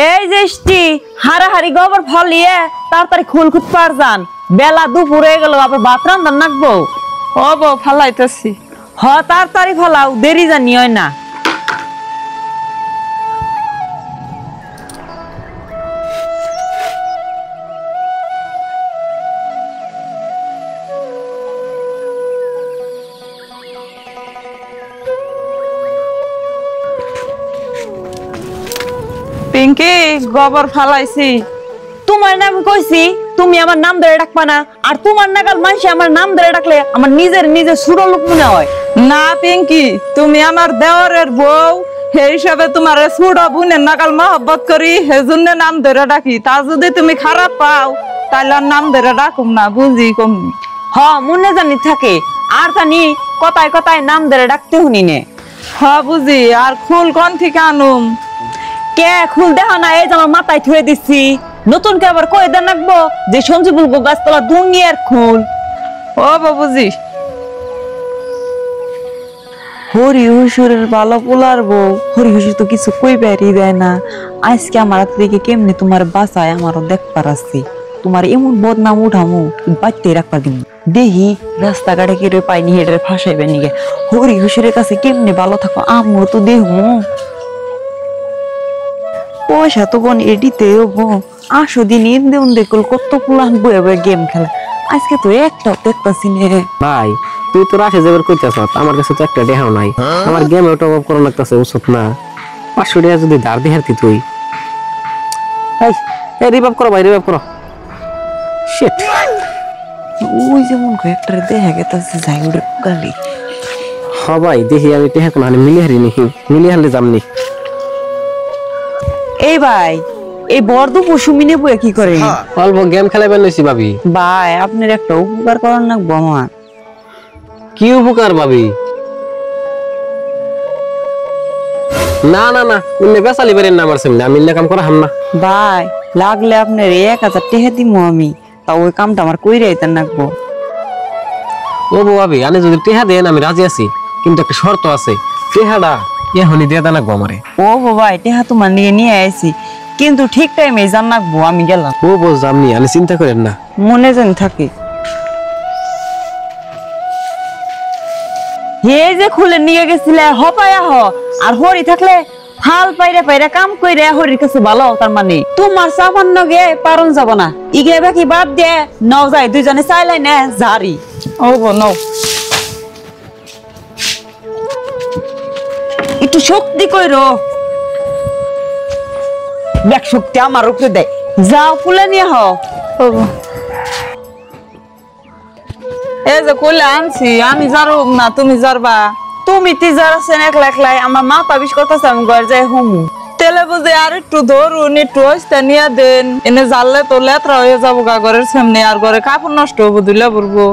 এই যেষ্টি হারাহারি গোবর ফলিয়ে তাড়াতাড়ি খুল খুদ পার যান, বেলা দুপুর হয়ে গেল, আবার ভাত রান্ধার নাকবো। ও বউ ফালাইতেছি। তাড়াতাড়ি ফলাও, দেরি জানি হয় না। পিঙ্কি গোবর ফালাইছি। তোমার নাম কইছি, তুমি আমার নাম ধরে ডাকবা না। আর তোমার নাগাল মানুষ আমার নাম ধরে ডাকলে আমার নিজের ছোট লোক মনে হয়। না পিঙ্কি, তুমি আমার দেওরের বউ, সেই হিসাবে তোমার ছোট বোনের নাগাল মহব্বত করি, সেজন্য নাম ধরে ডাকি। তা যদি তুমি খারাপ পাও তাহলে নাম ধরে ডাকুম না, বুঝি কমনি। মনে জানি থাকে, আর জানি কথায় কথায় নাম ধরে ডাকতে শুনি নে। বুঝি। আর ফুল কোন থেকে আনুম? কে খুল দেখা না, এই যে আমার মাথায় থুয়ে দিচ্ছি। নতুন কে আবার কয়ে দেন রাখবো যে সঞ্জীবুল গাছতলা দুনিয়ার খুল। বুঝি। হরি হুসুরের ভালো পোলার বউ, হরি হুসুর তো কিছু কই বেরি দেয় না। আজকে আমার হাত থেকে কেমনি তোমার বাসায় আমারও দেখবার আছে। তোমার এমন বদনাম উঠামু বাড়তে রাখবার দিন। দেহি রাস্তাঘাটে কেড়ে পাইনি, হেডের ফাঁসাইবে নিগে। হরি হুসুরের কাছে কেমনি ভালো থাকো আমরও তো দেখমু। পয়সা তো বোন এডিতে আসো দিন দেউন দেখল কত পুলান বয়ে বয়ে গেম খেলা। আজকে তো একটাও দেখতাছি নে। ভাই তুই তো রাশে যাবার কইতাছ, আমার কাছে তো একটা দেহাও নাই। আমার গেম ওটা অফ করা লাগতাছে, উচিত না? 500 টাকা যদি ধার দিহারতি তুই। এই রিভাইভ করো ভাই, রিভাইভ করো। শিট, ওই যেমন কয়েকটার দেখা গেতাছে যাই ওরে গালি। ভাই দেখি আমি টেহা কোন হানি মিলি হারিনি, মিলি হারলে যামনি। এই ভাই, এই বর্দ পশু মিনে বয়ে কি করে? অল্প গেম খেলাবেন লইছি ভাবি। ভাই আপনার একটা উপকার করার না বোমা। কি উপকার ভাবি? না না না, উনি বেসালি বেরেন না আমার সামনে, আমি ইন্না কাম করা হাম না। ভাই লাগলে আপনার 1000 টাকা দিমু আমি, তা ওই কামটা আমার কইরে আইতার নাকবো। ভাবি আনে যদি টেহা দেন আমি রাজি আছি, কিন্তু একটা শর্ত আছে। টেহাটা এখনই দিয়ে দেন রাখবো আমারে। ভাই টেহা তোমার নিয়ে আইছি, কিন্তু ঠিক টাইমে জান রাখবো। আমি গেলাম। যামনি, আমি চিন্তা করেন না, মনে যেন থাকে। হে যে খুলে নিয়ে গেছিলে হপায়া আর হরি থাকলে হাল পাইরা কাম কইরা হরির কাছে ভালো। তার মানে তোমার সামান্য গে পারন যাব না, ইগে বাকি বাদ দে নাও যাই দুইজনে চাইলাই না জারি। নাও একটু শক্তি কইরো, দেখ শক্তি আমার উপরে দেয়। যাও ফুলে নিয়ে হও। এই যে কইলে আনছি, আমি যারব না, তুমি যারবা। তুমি তিজার আছেন একলা একলাই, আমার মাথা বিষ করতেছে, আমি ঘর যাই হুমু। তেলে বুঝে আর একটু ধরুন, একটু ওইটা নিয়ে দেন। এনে জানলে তো লেত্রা হয়ে যাবো গা ঘরের সামনে, আর ঘরে কাপড় নষ্ট হবো, ধুলে পড়বো।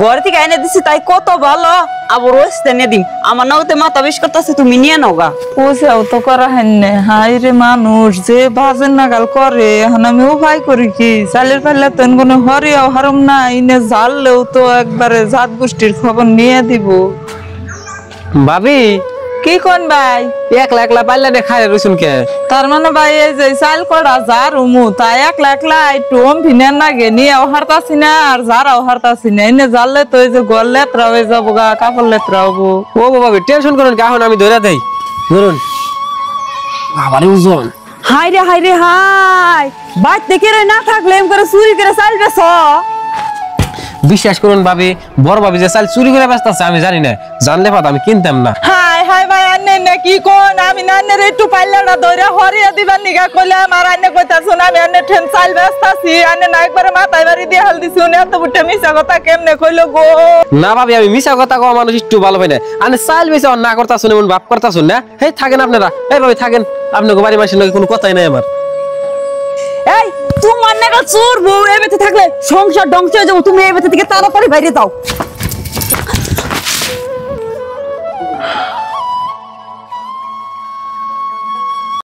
ঘর থেকে এনে দিছি তাই কত ভালো, আবার ওইটা নিয়ে দিম। আমার নাওতে মাথা বিষ করতেছে, তুমি নিয়ে নাও গা। পয়সাও তো করা হেন। হাই রে মানুষ যে বাজের নাগাল করে, এখন আমি উপায় করি কি? চালের পাল্লা তো কোনো হরিয়াও হারম না, ইনে জানলেও তো একবারে জাত গোষ্ঠীর খবর নিয়ে দিব। ভাবি কি কোন ভাই? একলা একলা পাল্লা দেখায় রইছুন কে? তার মানে ভাই এই যে চাল করা যার উমু, তাই একলা একলা একটু অম্ফিনের নাগে নিয়েও হারতাছি না, আর যারাও হারতাছি না। এনে জানলে তো এই যে ঘর লেত্রা হয়ে যাবো গা, কাপড় লেত্রা হবো। ভাবি টেনশন করেন কে, এখন আমি ধরে দেই। ধরুন আবার ওজন। হাই রে হাই, বাইর থেকে না থাকলে এম করে চুরি করে চাল বেছ। বিশ্বাস করুন ভাবি, বড় ভাবি যে চাল চুরি করে ব্যস্ত আছে আমি জানি না, জানলে পাত আমি কিনতাম না। হাই হাই ভাই, আন্নে না কি কোন? আমি নান্নের একটু পাল্লাটা ধরে হরিয়া দিবার নিগা কইলে আমার আন্নে কইতাছুন আমি আন্নে ঠেন চাল ব্যস্তাছি। আন্নে না একবারে মাথায় বাড়ি দিয়ে হাল দিছি, উনি এত বুটে মিছা কথা কেমনে কইলো গো? না ভাবি, আমি মিছা কথা কওয়া মানুষ একটু ভালো পাই না। আনে চাল বেশি না করতাছুন, এমন ভাব করতাছুন না। হেই থাকেন আপনারা, এই ভাবি থাকেন, আপনাকে বাড়ি মাসির লগে কোনো কথাই নাই আমার। এই তোমার নাগাল চোর বউ এবেতে থাকলে সংসার ধ্বংস হয়ে যাবো। তুমি এবেতে থেকে তাড়াতাড়ি বাইরে যাও।